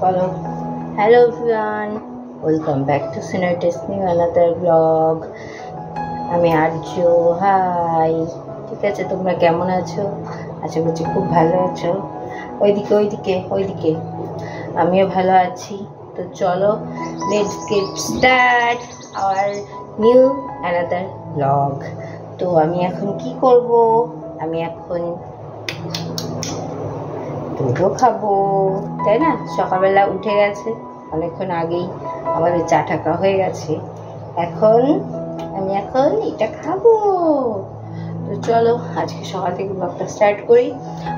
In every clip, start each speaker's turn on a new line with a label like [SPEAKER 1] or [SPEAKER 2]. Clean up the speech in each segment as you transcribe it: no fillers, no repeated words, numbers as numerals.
[SPEAKER 1] চলো hello everyone, welcome back to সিনার test new another blog. আমি আর্য। হাই, ঠিক আছে, তোমরা কেমন আছো? আশা করছি খুব ভালো আছো। ওইদিকে ওইদিকে ওইদিকে আমিও ভালো আছি। তো চলো, let's get start our new another blog. তো আমি এখন কি করব? আমি এখন দুধও খাবো, তাই না? সকালবেলা উঠে গেছে, অনেকক্ষণ আগেই আমাদের চা টাকা হয়ে গেছে। আমি এখন এটা খাবো। তো চলো আজকে সকাল থেকে ব্লগটা স্টার্ট করি।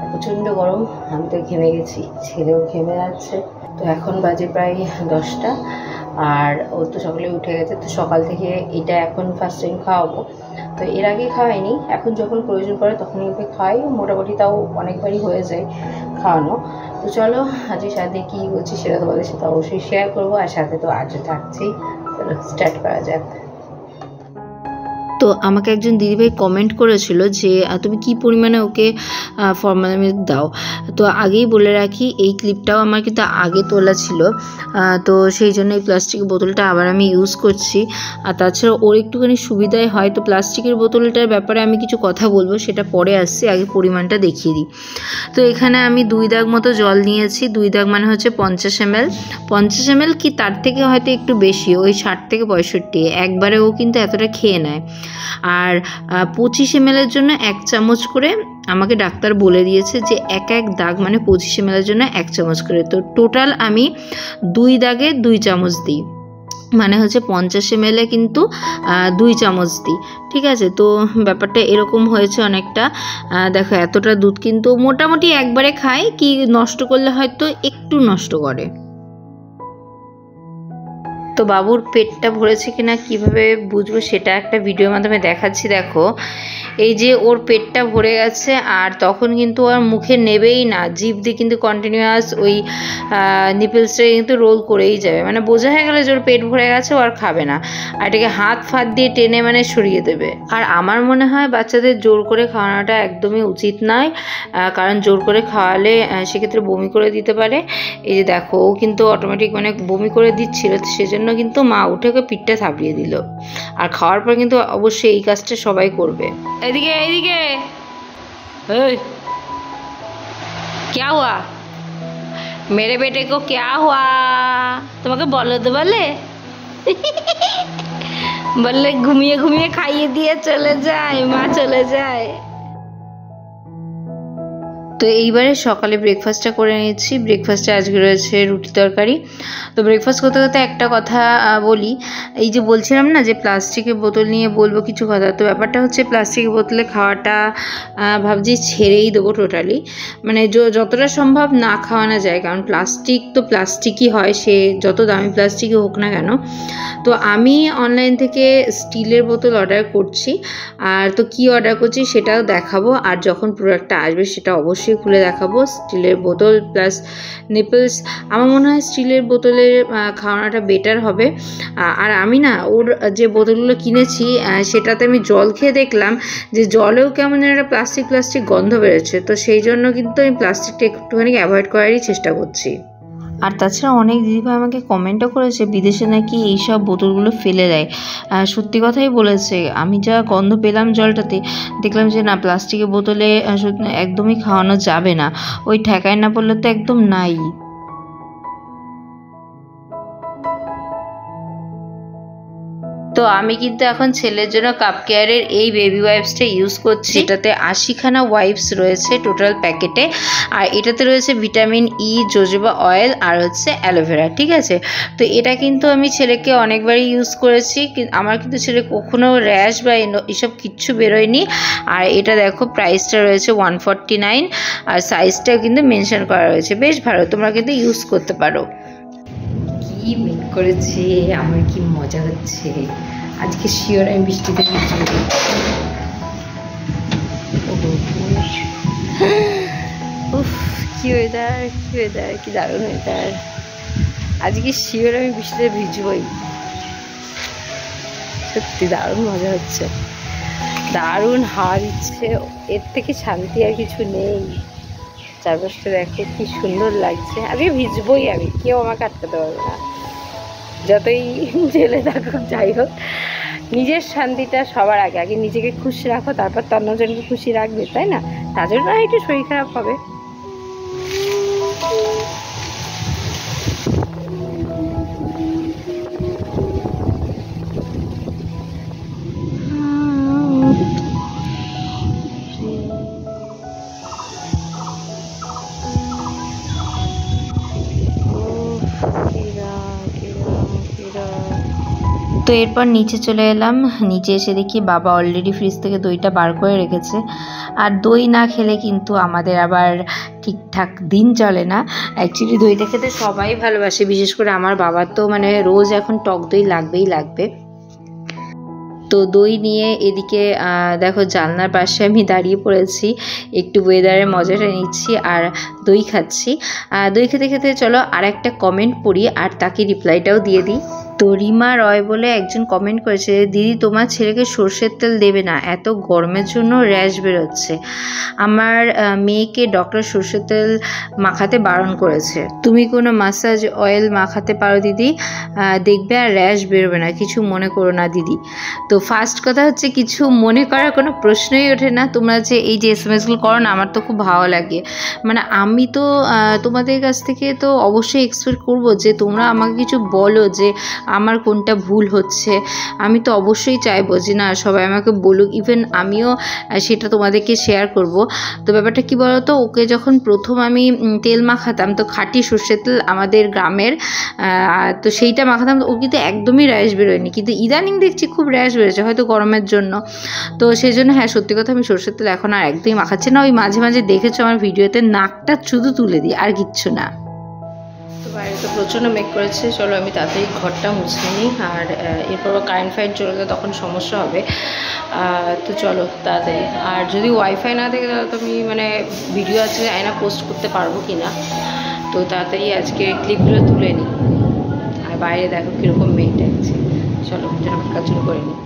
[SPEAKER 1] প্রচণ্ড গরম, আমি তো ঘেমে গেছি, ছেলেও ঘেমে যাচ্ছে। তো এখন বাজে প্রায় 10টা, আর ও তো সকালে উঠে গেছে। তো সকাল থেকে এটা এখন ফার্স্ট টাইম খাওয়াবো। তো এর আগে খাওয়াইনি, এখন যখন প্রয়োজন পড়ে তখনই ওকে খাওয়াই। মোটামুটি তাও অনেকবারই হয়ে যায় খাওয়ানো। তো চলো আজকে সাথে কী বলছি সেটা তোমাদের সাথে অবশ্যই শেয়ার করবো, আর সাথে তো আজও থাকছেই। চলো স্টার্ট করা যাক। তো আমাকে একজন দিদিভাই কমেন্ট করেছিল যে তুমি কি পরিমাণে ওকে ফর্মুলা মিল্ক দাও। তো আগেই বলে রাখি, এই ক্লিপটাও আমার কিন্তু আগে তোলা ছিল, তো সেই জন্য এই প্লাস্টিকের বোতলটা আবার আমি ইউজ করছি। আর তাছাড়া ওর একটুখানি সুবিধাই হয়। তো প্লাস্টিকের বোতলটার ব্যাপারে আমি কিছু কথা বলবো, সেটা পরে আসছি, আগে পরিমাণটা দেখিয়ে দিই। তো এখানে আমি 2 দাগ মতো জল নিয়েছি। 2 দাগ মানে হচ্ছে 50 ml। 50 ml কি তার থেকে হয়তো একটু বেশি, ওই 60 থেকে 65। একবারে ও কিন্তু এতটা খেয়ে নেয়। আর 25 ml এর জন্য 1 চামচ করে আমাকে ডাক্তার বলে দিয়েছে যে এক দাগ মানে 25 ml এর জন্য 1 চামচ করে। তো টোটাল আমি 2 দাগে 2 চামচ দিই, মানে হচ্ছে 50 ml কিন্তু 2 চামচ দিই। ঠিক আছে, তো ব্যাপারটা এরকম হয়েছে অনেকটা। দেখো এতটা দুধ কিন্তু মোটামুটি একবারে খায়, কি নষ্ট করলে হয়তো একটু নষ্ট করে। তো বাবুর পেটটা ভরেছে কিনা কিভাবে বুঝবো সেটা একটা ভিডিওর মাধ্যমে দেখাচ্ছি। দেখো এই যে ওর পেটটা ভরে গেছে, আর তখন কিন্তু আর মুখে নেবেই না, জিভ দিয়ে কিন্তু কন্টিনিউয়াস ওই নিপলসটা কিন্তু রোল করেই যাবে, মানে বোঝা হয়ে গেলে যে ওর পেট ভরে গেছে, ও আর খাবে না। আর এটাকে হাত ফাত দিয়ে টেনে মানে সরিয়ে দেবে। আর আমার মনে হয় বাচ্চাদের জোর করে খাওয়ানোটা একদমই উচিত নয়, কারণ জোর করে খাওয়ালে সেক্ষেত্রে বমি করে দিতে পারে। এই যে দেখো ও কিন্তু অটোমেটিক মানে বমি করে দিচ্ছিল, সেজন্য কিন্তু মা উঠে ওকে পিঠটা থাপিয়ে দিল। আর খাওয়ার পর কিন্তু অবশ্যই এই কাজটা সবাই করবে। এদিকে এইদিকে, क्या हुआ मेरे बेटे को, क्या हुआ? তোমাকে বলো তো, বললে ঘুমিয়ে ঘুমিয়ে খাইয়ে দিয়ে চলে যায়, মা চলে যায়। তো এইবারে সকালে ব্রেকফাস্টটা করে নিচ্ছি। ব্রেকফাস্টে আজকে রয়েছে রুটি তরকারি। তো ব্রেকফাস্ট করতে করতে একটা কথা বলি, এই যে বলছিলাম না যে প্লাস্টিকের বোতল নিয়ে বলবো কিছু কথা। তো ব্যাপারটা হচ্ছে প্লাস্টিকের বোতলে খাওয়াটা ভাবছি ছেড়েই দেবো টোটালি, মানে যতটা সম্ভব না খাওয়ানো যায়, কারণ প্লাস্টিক তো প্লাস্টিকই হয়, সে যত দামি প্লাস্টিকই হোক না কেন। তো আমি অনলাইন থেকে স্টিলের বোতল অর্ডার করছি, আর তো কি অর্ডার করছি সেটাও দেখাবো, আর যখন প্রোডাক্টটা আসবে সেটা অবশ্যই খুলে দেখাবো। স্টিলের বোতল প্লাস নিপলস, আমার মনে হয় স্টিলের বোতলের খাওয়ানোটা বেটার হবে। আর আমি না ওর যে বোতলগুলো কিনেছি সেটাতে আমি জল খেয়ে দেখলাম যে জলেও কেমন যেন একটা প্লাস্টিক গন্ধ বেরোচ্ছে। তো সেই জন্য কিন্তু আমি প্লাস্টিকটা একটুখানি অ্যাভয়েড করারই চেষ্টা করছি। আর তাছাড়া অনেক দিদিভাই আমাকে কমেন্টও করেছে বিদেশে নাকি এইসব বোতলগুলো ফেলে দেয়। সত্যি কথাই বলেছে। আমি যা গন্ধ পেলাম জলটাতে, দেখলাম যে না, প্লাস্টিকের বোতলে একদমই খাওয়ানো যাবে না, ওই ঠেকায় না পড়লে তো একদম নাই। তো আমি কিন্তু এখন ছেলের জন্য কাপ কেয়ারের এই বেবি ওয়াইপসটা ইউজ করছি। এটাতে 80খানা ওয়াইপস রয়েছে টোটাল প্যাকেটে, আর এটাতে রয়েছে ভিটামিন ই, জোজোবা অয়েল, আর হচ্ছে অ্যালোভেরা। ঠিক আছে, তো এটা কিন্তু আমি ছেলেকে অনেকবারই ইউজ করেছি, আমার কিন্তু ছেলে কখনো র্যাশ বা এসব কিচ্ছু বেরোয়নি। আর এটা দেখো প্রাইসটা রয়েছে 149, আর সাইজটাও কিন্তু মেনশন করা রয়েছে, বেশ ভালো, তোমরা কিন্তু ইউজ করতে পারো। কি মেক করেছে, আমার কি মজা হচ্ছে আজকে, শিওর আমি বৃষ্টিতে ভিজবো। উফ, কি ওয়েদার, কি দারুণ ওয়েদার আজকে, শিওর আমি বৃষ্টিতে ভিজবই। সত্যি দারুণ মজা হচ্ছে, দারুণ হাওয়া দিচ্ছে, এর থেকে শান্তি আর কিছু নেই। চারপাশটা দেখো কি সুন্দর লাগছে। আজকে ভিজবই আমি, কেউ আমাকে আটকাতে পারবে না, যতই জেলে থাকুক যাই হোক। নিজের শান্তিটা সবার আগে, আগে নিজেকে খুশি রাখো, তারপর তো অন্যজনকে খুশি রাখবে, তাই না? তার জন্য একটু শরীর খারাপ হবে।
[SPEAKER 2] তো এরপর নিচে চলে এলাম। নিচে এসে দেখি বাবা অলরেডি ফ্রিজ থেকে দইটা বার করে রেখেছে। আর দই না খেলে কিন্তু আমাদের আবার ঠিকঠাক দিন চলে না। অ্যাকচুয়ালি দইটা খেতে সবাই ভালোবাসে, বিশেষ করে আমার বাবার তো মানে রোজ এখন টক দই লাগবেই লাগবে। তো দই নিয়ে এদিকে দেখো জানলার পাশে আমি দাঁড়িয়ে পড়েছি, একটু ওয়েদারের মজাটা নিচ্ছি আর দই খাচ্ছি। দই খেতে খেতে চলো আর একটা কমেন্ট পড়ি আর তাকে রিপ্লাইটাও দিয়ে দিই। তো রিমা রয় বলে একজন কমেন্ট করেছে, দিদি তোমার ছেলেকে সর্ষের তেল দেবে না, এত গরমের জন্য র্যাশ বেরোচ্ছে। আমার মেয়েকে ডক্টর সর্ষের তেল মাখাতে বারণ করেছে, তুমি কোনো মাসাজ অয়েল মাখাতে পারো দিদি, দেখবে আর র্যাশ বেরোবে না, কিছু মনে করো না দিদি। তো ফার্স্ট কথা হচ্ছে কিছু মনে করার কোনো প্রশ্নই ওঠে না। তোমরা যে এই যে এসএমএসগুলো করো না, আমার তো খুব ভালো লাগে। মানে আমি তো তোমাদের কাছ থেকে তো অবশ্যই এক্সপেক্ট করবো যে তোমরা আমাকে কিছু বলো যে আমার কোনটা ভুল হচ্ছে। আমি তো অবশ্যই চাইবো যে না সবাই আমাকে বলুক, ইভেন আমিও সেটা তোমাদেরকে শেয়ার করব। তো ব্যাপারটা কি বলো তো, ওকে যখন প্রথম আমি তেল মাখাতাম তো খাঁটি সর্ষের তেল আমাদের গ্রামের, তো সেইটা মাখাতাম, ও কিন্তু একদমই র্যাশ বেরোয়নি, কিন্তু ইদানিং দেখছি খুব র্যাশ বেরোচ্ছে, হয়তো গরমের জন্য। তো সেই জন্য হ্যাঁ সত্যি কথা আমি সর্ষের তেল এখন আর একদমই মাখাচ্ছি না। ওই মাঝে মাঝে দেখেছো আমার ভিডিওতে নাকটা শুধু তুলে দিই, আর কিচ্ছু না।
[SPEAKER 1] তো বাইরে তো প্রচণ্ড মেঘ করেছে, চলো আমি তাড়াতাড়ি ঘরটা মুছে নিই, আর এরপর কারেন্ট ফাইন চলে গেলে তখন সমস্যা হবে। তো চলো তাড়াতাড়ি। আর যদি ওয়াইফাই না থাকে তাহলে তো আমি মানে ভিডিও আজকে আয়না পোস্ট করতে পারবো কি না। তো তাড়াতাড়ি আজকে ক্লিপগুলো তুলে নিই। আর বাইরে দেখো কীরকম মেঘ ডাকছে, চলো যেরকম কাজ করে নিই।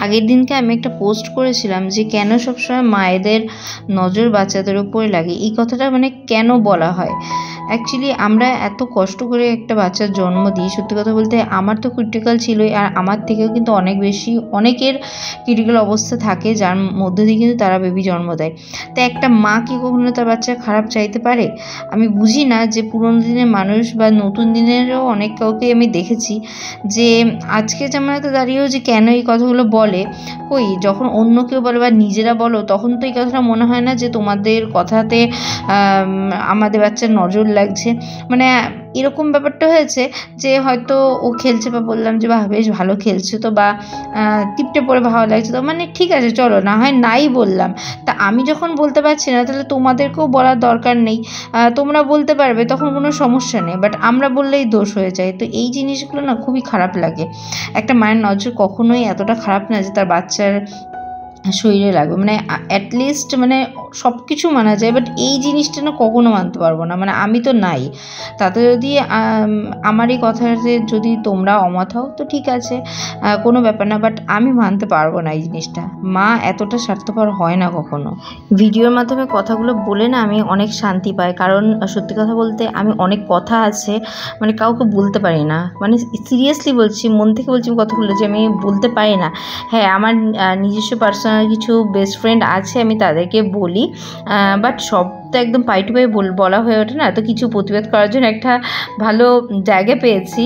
[SPEAKER 2] আগের দিনকে আমি একটা পোস্ট করেছিলাম যে কেন সবসময় মায়েদের নজর বাচ্চাদের উপরে লাগে, এই কথাটা মানে কেন বলা হয়। অ্যাকচুয়ালি আমরা এত কষ্ট করে একটা বাচ্চার জন্ম দিই, সত্যি কথা বলতে আমার তো ক্রিটিক্যাল ছিলই, আর আমার থেকেও কিন্তু অনেক বেশি অনেকের ক্রিটিক্যাল অবস্থা থাকে যার মধ্যে দিয়ে কিন্তু তারা বেবি জন্ম দেয়। তো একটা মা কি কখনো তার বাচ্চার খারাপ চাইতে পারে? আমি বুঝি না যে পুরোনো দিনের মানুষ বা নতুন দিনেরও অনেক কাউকে আমি দেখেছি যে আজকে জামানাতে দাঁড়িয়েও যে কেন এই কথাগুলো বলে, কই যখন অন্য কেউ বলে বা নিজেরা বলো তখন তো এই কথাটা মনে হয় না যে তোমাদের কথাতে আমাদের বাচ্চার নজর লাগছে। মানে এরকম ব্যাপারটা হয়েছে যে হয়তো ও খেলছে বা বললাম যে বাহ বেশ ভালো খেলছে তো, বা টিপটে পরে ভালো লাগছে তো, মানে ঠিক আছে চলো না হয় নাই বললাম। তা আমি যখন বলতে পারছি না তাহলে তোমাদেরকেও বলার দরকার নেই, তোমরা বলতে পারবে তখন কোনো সমস্যা নেই, বাট আমরা বললেই দোষ হয়ে যায়। তো এই জিনিসগুলো না খুবই খারাপ লাগে। একটা মায়ের নজর কখনোই এতটা খারাপ না যে তার বাচ্চার শরীরে লাগবে, মানে অ্যাটলিস্ট মানে সব কিছু মানা যায়, বাট এই জিনিসটা না কখনো মানতে পারবো না। মানে আমি তো নাই, তাতে যদি আমার এই কথাতে যদি তোমরা অমত হও তো ঠিক আছে, কোনো ব্যাপার না, বাট আমি মানতে পারবো না এই জিনিসটা। মা এতটা স্বার্থপর হয় না কখনো। ভিডিওর মাধ্যমে কথাগুলো বলে না আমি অনেক শান্তি পাই, কারণ সত্যি কথা বলতে আমি অনেক কথা আছে মানে কাউকে বলতে পারি না, মানে সিরিয়াসলি বলছি, মন থেকে বলছি কথাগুলো যে আমি বলতে পারি না। হ্যাঁ আমার নিজস্ব পার্সোনাল কিছু বেস্ট ফ্রেন্ড আছে, আমি তাদেরকে বলি, বাট সব তো একদম পাই টু পাই বলা হয়ে ওঠে না। তো কিছু প্রতিবাদ করার জন্য একটা ভালো জায়গা পেয়েছি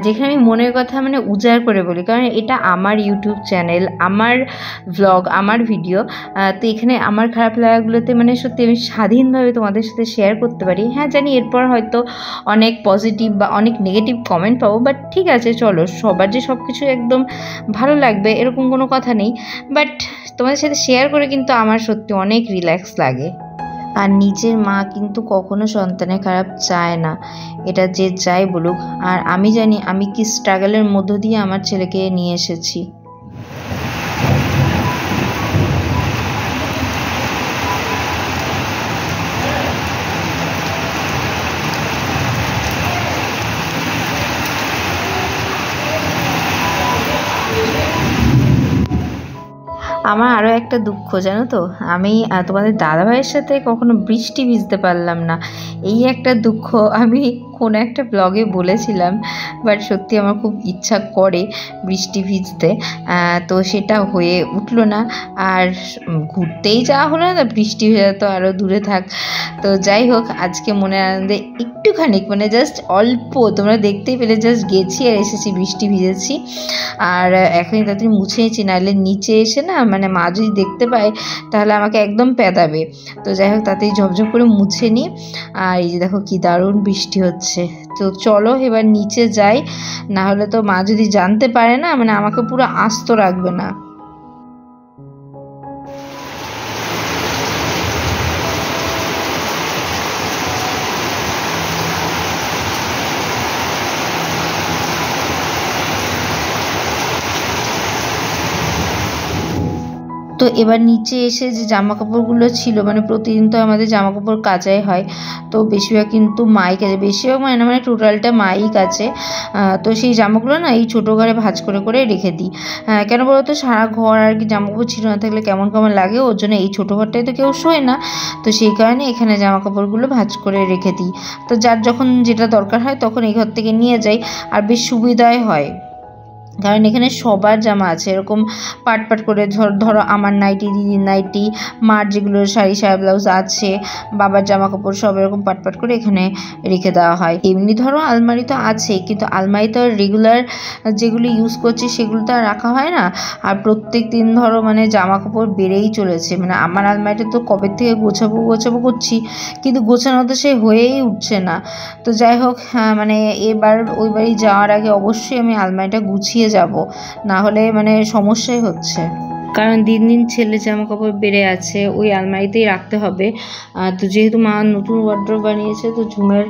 [SPEAKER 2] যেখানে আমি মনের কথা মানে উজাড় করে বলি, কারণ এটা আমার ইউটিউব চ্যানেল, আমার ভ্লগ, আমার ভিডিও। তো এখানে আমার খারাপ লাগাগুলোতে মানে সত্যি আমি স্বাধীনভাবে তোমাদের সাথে শেয়ার করতে পারি। হ্যাঁ জানি এরপর হয়তো অনেক পজিটিভ বা অনেক নেগেটিভ কমেন্ট পাবো, বাট ঠিক আছে চলো, সবার যে সব কিছু একদম ভালো লাগবে এরকম কোনো কথা নেই, বাট তোমাদের সাথে শেয়ার করে কিন্তু আমার সত্যি অনেক রিল্যাক্স লাগে। আর নিজের মা কিন্তু কখনো সন্তানের খারাপ চায় না, এটা যে যাই বলুক। আর আমি জানি আমি কি স্ট্রাগলের মধ্য দিয়ে আমার ছেলেকে নিয়ে এসেছি। আমার আরও একটা দুঃখ জানো তো, আমি তোমাদের দাদাভাইয়ের সাথে কখনো বৃষ্টি ভিজতে পারলাম না, এই একটা দুঃখ। আমি কোনো একটা ব্লগে বলেছিলাম, বাট সত্যি আমার খুব ইচ্ছা করে বৃষ্টি ভিজতে, তো সেটা হয়ে উঠলো না। আর ঘুরতেই যাওয়া হলো না, বৃষ্টি ভেজা তো আরও দূরে থাক। তো যাই হোক, আজকে মনের আনন্দে একটুখানি মানে জাস্ট অল্প, তোমরা দেখতেই পেলে, জাস্ট গেছি আর এসেছি, বৃষ্টি ভিজেছি। আর এখনই তাড়াতাড়ি মুছে নিয়েছি, নাহলে নিচে এসে না মানে মা যদি দেখতে পায় তাহলে আমাকে একদম পেদাবে। তো যাই হোক, তাতেই ঝপঝপ করে মুছে নিই। আর এই যে দেখো কি দারুণ বৃষ্টি হচ্ছে। তো চলো এবার নিচে যাই, না হলে তো মা যদি জানতে পারে না মানে আমাকে পুরো আস্ত রাখবে না। তো এবার নিচে এসে যে জামা কাপড়গুলো ছিল, মানে প্রতিদিন তো আমাদের জামা কাপড় কাচাই হয়, তো বেশিরভাগ কিন্তু মাই কাচে, বেশিরভাগ মানে টোটালটা মাই কাচে। তো সেই জামাগুলো না এই ছোটো ঘরে ভাঁজ করে করে রেখে দিই। কেন বলো তো, সারা ঘর আর কি জামা কাপড় ছিল না থাকলে কেমন কেমন লাগে, ওর জন্য এই ছোটো ঘরটায় তো কেউ শোয় না, তো সেই কারণে এখানে জামা কাপড়গুলো ভাঁজ করে রেখে দিই। তো যার যখন যেটা দরকার হয় তখন এই ঘর থেকে নিয়ে যাই, আর বেশ সুবিধাই হয়, কারণ এখানে সবার জামা আছে এরকম পাট পাট করে। ধরো আমার নাইটি, দিদির নাইটি, মার যেগুলো শাড়ি সায়া ব্লাউজ আছে, বাবার জামা কাপড় সব এরকম পাট পাট করে এখানে রেখে দেওয়া হয়। এমনি ধরো আলমারি তো আছেই, কিন্তু আলমারি তো রেগুলার যেগুলো ইউজ করছি সেগুলো তো আর রাখা হয় না। আর প্রত্যেক দিন ধরো মানে জামা কাপড় বেড়েই চলেছে, মানে আমার আলমারিটা তো কবে থেকে গোছাবো করছি, কিন্তু গোছানো তো সে হয়েই উঠছে না। তো যাই হোক, মানে এবার ওই বাড়ি যাওয়ার আগে অবশ্যই আমি আলমারিটা গুছিয়ে যাব, না হলে মানে সমস্যাই হচ্ছে। কারণ দিন দিন ছেলে জামা কাপড় বেড়ে আছে, ওই আলমারিতেই রাখতে হবে। তো যেহেতু মা নতুন ওয়ার্ড্রোব বানিয়েছে, তো ঝুমের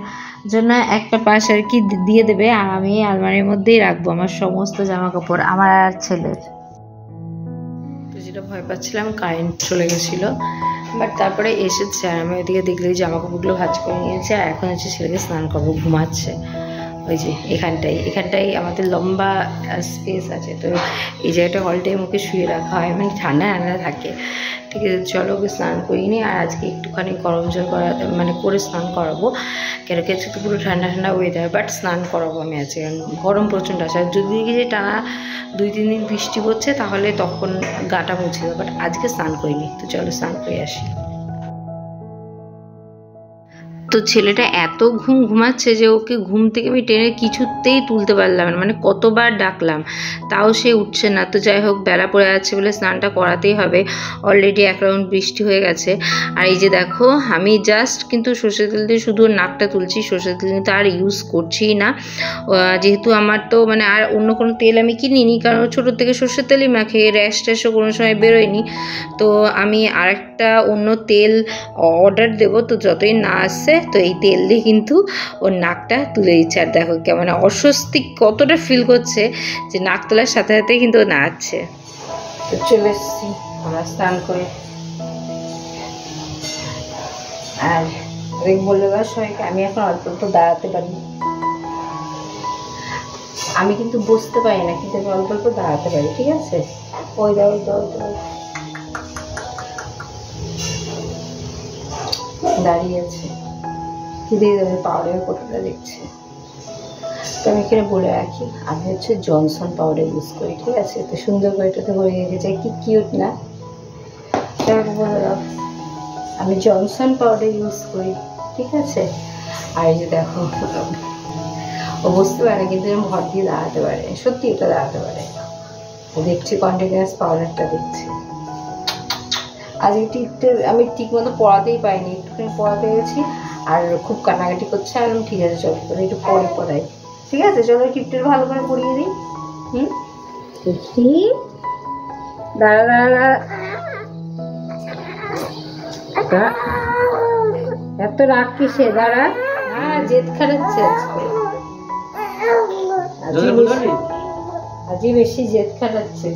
[SPEAKER 2] জন্য একটা পাশ আর কি দিয়ে দেবে, আর আমি আলমারির মধ্যেই রাখবো আমার সমস্ত জামা কাপড়, আমার আর ছেলের। তো যেটা ভয় পাচ্ছিলাম, কারেন্ট চলে গেছিলো, বাট তারপরে এসেছে, আর আমি ওইদিকে দেখলে জামা কাপড়গুলো ভাঁজ করে নিয়েছে, আর এখন হচ্ছে ছেলেকে স্নান করবো, ঘুমাচ্ছে। ওই যে এখানটাই আমাদের লম্বা স্পেস আছে, তো এই জায়গাটা হলটাই মুখে শুয়ে রাখা হয়, মানে ঠান্ডা থাকে। ঠিক আছে, চলো ওকে স্নান করিনি, আর আজকে একটুখানি গরম জল করে স্নান করাবো, কেন কি আজকে তো পুরো ঠান্ডা ওয়েদার, বাট স্নান করাবো আমি আজকে, গরম প্রচণ্ড আসে। আর যদি দেখি যে টানা 2-3 দিন বৃষ্টি পড়ছে তাহলে তখন গাটা মুছে দেবো, বাট আজকে স্নান করিনি। তো চলো স্নান করে আসি। তো ছেলেটা এত ঘুমাচ্ছে যে ওকে ঘুম থেকে আমি টেনে কিছুতেই তুলতে পারলাম না, মানে কতবার ডাকলাম তাও সে উঠছে না। তো যাই হোক, বেলা পড়ে যাচ্ছে বলে স্নানটা করাতেই হবে, অলরেডি 1 রাউন্ড বৃষ্টি হয়ে গেছে। আর এই যে দেখো, আমি জাস্ট কিন্তু সর্ষের তেল দিয়ে শুধু নাকটা তুলছি, সর্ষের তেল কিন্তু আর ইউজ করছিই না, যেহেতু আমার তো মানে আর অন্য কোনো তেল আমি কিনিনি, কারণ ছোটোর থেকে সর্ষের তেলই মাখে, র্যাশ ট্যাশও কোনো সময় বেরোয়নি। তো আমি আরেকটা অন্য তেল অর্ডার দেবো, তো যতই না আসছে তো এই তেল দিয়ে কিন্তু ওর নাকটা তুলে দিচ্ছে। আর দেখো কেমন অস্বস্তি কতটা ফিল করছে, যে নাক তোলার সাথে সাথে কিন্তু ও নাচছে। তো চলে এসেছি আমরা স্নান করে, আর বললো সবাইকে আমি এখন অল্প অল্প দাঁড়াতে পারি, আমি কিন্তু বসতে পারি না, কিন্তু আমি অল্প অল্প দাঁড়াতে পারি, ঠিক আছে? ওই দাও দাঁড়িয়ে আছে, কি দিয়ে দেবে, পাউডার কোটোটা দেখছে। তো আমি এখানে বলে রাখি, আমি হচ্ছে জনসন পাউডার ইউজ করি, ঠিক আছে? তো সুন্দর করে এটাতে ভরে রেখেছে, কি কিউট না? বলে দাও, আমি জনসন পাউডার ইউজ করি, ঠিক আছে? আর এই যে দেখো, ও বুঝতে পারে না, কিন্তু এরকম ভর দিয়ে দাঁড়াতে পারে, সত্যি এটা দাঁড়াতে পারে। দেখছি কন্টিনিউয়াস পাউডারটা দেখছি। আজকে টিপতে আমি ঠিক মতো পড়াতেই পাইনি, একটুখানি পড়াতে গেছি, আর খুব কান্নাকাটি করছে। আর আমি ঠিক আছে চলো একটু পরে পড়াই, ঠিক আছে? চলো টিপটা ভালো করে পড়িয়ে দিই। দেখি, দাঁড়া, এত রাগ কিসে? দাঁড়া, হ্যাঁ জেদ খাটাচ্ছে আজকে বেশি জেদ খাটাচ্ছে।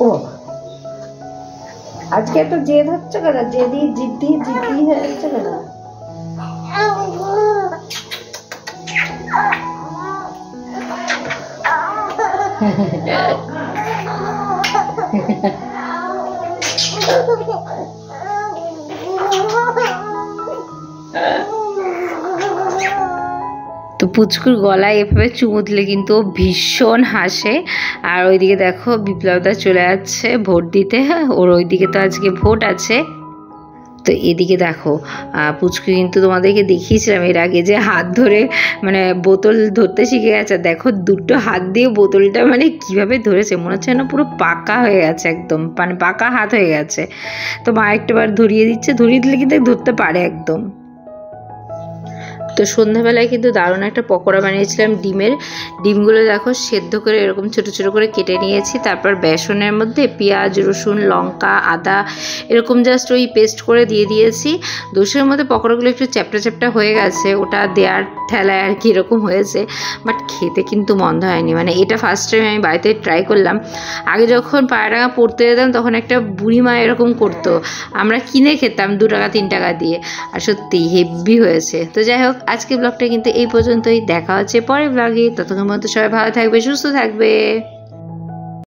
[SPEAKER 2] ও আজকে এত জেদ হচ্ছে কেন? জিদ্দি হয়ে যাচ্ছে কেন? তো পুচকুর গলায় এভাবে চুমু দিলে কিন্তু ও ভীষণ হাসে। আর ওইদিকে দেখো বিপ্লবদা চলে যাচ্ছে ভোট দিতে, ওর ওইদিকে তো আজকে ভোট আছে। তো এদিকে দেখো পুচকু কিন্তু তোমাদেরকে দেখিয়েছিলাম এর আগে যে হাত ধরে মানে বোতল ধরতে শিখে গেছে। দেখো দুটো হাত দিয়ে বোতলটা মানে কিভাবে ধরেছে, মনে হচ্ছে না পুরো পাকা হয়ে গেছে, একদম মানে পাকা হাত হয়ে গেছে। তো মা একটাবার ধরিয়ে দিচ্ছে, ধরিয়ে দিলে কিন্তু ধরতে পারে একদম। তো সন্ধ্যাবেলায় কিন্তু দারুণ একটা পকোড়া বানিয়েছিলাম ডিমগুলো দেখো সেদ্ধ করে এরকম ছোট ছোট করে কেটে নিয়েছি। তারপর বেসনের মধ্যে পেঁয়াজ, রসুন, লঙ্কা, আদা এরকম জাস্ট ওই পেস্ট করে দিয়ে দিয়েছি। দোষের মধ্যে পকোড়াগুলো একটু চ্যাপটা চ্যাপটা হয়ে গেছে, ওটা দেওয়ার ঠেলায় আর কি এরকম হয়েছে, বাট খেতে কিন্তু মন্দ হয়নি। মানে এটা ফার্স্ট টাইম আমি বাড়িতে ট্রাই করলাম। আগে যখন পায়রাঙা পড়তে যেতাম তখন একটা বুড়িমা এরকম করতো, আমরা কিনে খেতাম 2 টাকা 3 টাকা দিয়ে, আর সত্যি হেভি হয়েছে। তো যাই হোক আজকে ব্লগটা কিন্তু এই পর্যন্তই, দেখা হচ্ছে পরের ব্লগে। ততক্ষণ মতো সবাই ভালো থাকবে, সুস্থ থাকবে।